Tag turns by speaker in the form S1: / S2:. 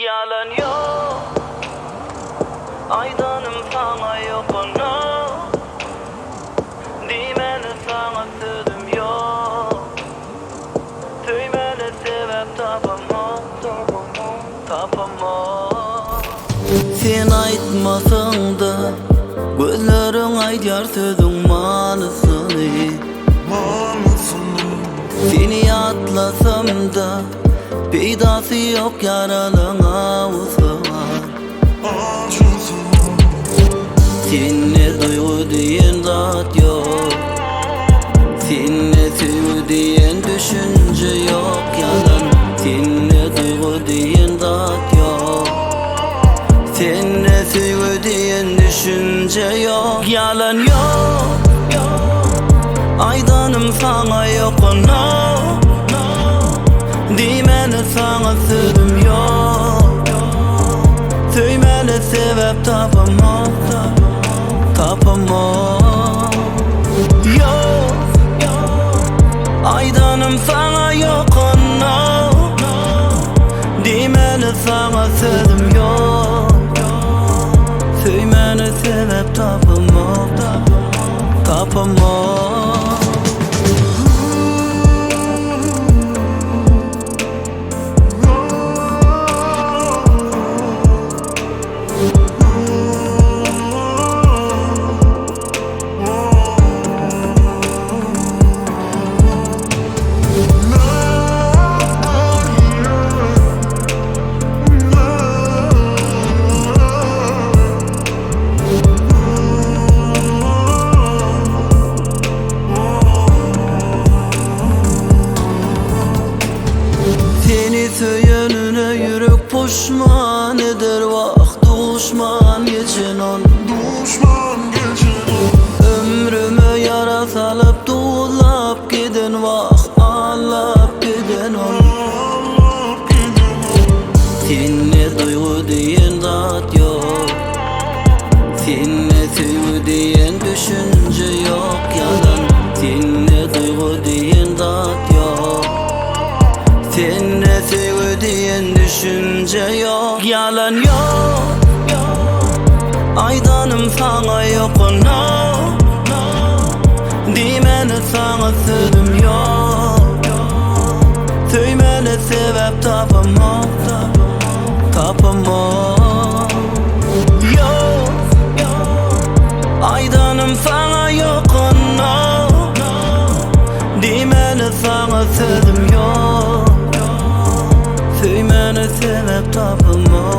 S1: yalan yok. Aydanım sana yok ona. Dimeni sana sözüm yok. Söymeli sebep tapamam. Sen aytmasan da gözlerin aytyar sözün manysını. Seni atlasam da peydası yok yaralın ağzı var. Seninle duygu diyen zat yok. Seninle sevgi diyen düşünce yok yalan. Seninle duygu diyen zat yok. Seninle sevgi diyen düşünce yok yalan yok. Aydanım sana yok ona. Dimeni sana sözüm yok. Söymeli sebep tapamam. Yok. Aydanım sana yok ona. Dimeni sana sözüm yok. Söymeli sebep tapamam. Seni söyönüne yürek puşman eder vakt düşman geçin on. Ömrüme yara salıp doğulap giden vakt ağlap giden on. Seninle duygu diyen zat yok. Seninle sevgi diyen düşünce yok yalan. Seninle duygu diyen zat yok. Seninle sevgi diyen düşünce yok yalan yok. Aydanım sana yok ona. Dimeni sana sözüm yok. Söymeli sebep tapamam. Yok. Aydanım sana yok ona. Dimeni sana sözüm yok. Söymeli sebep tapamam.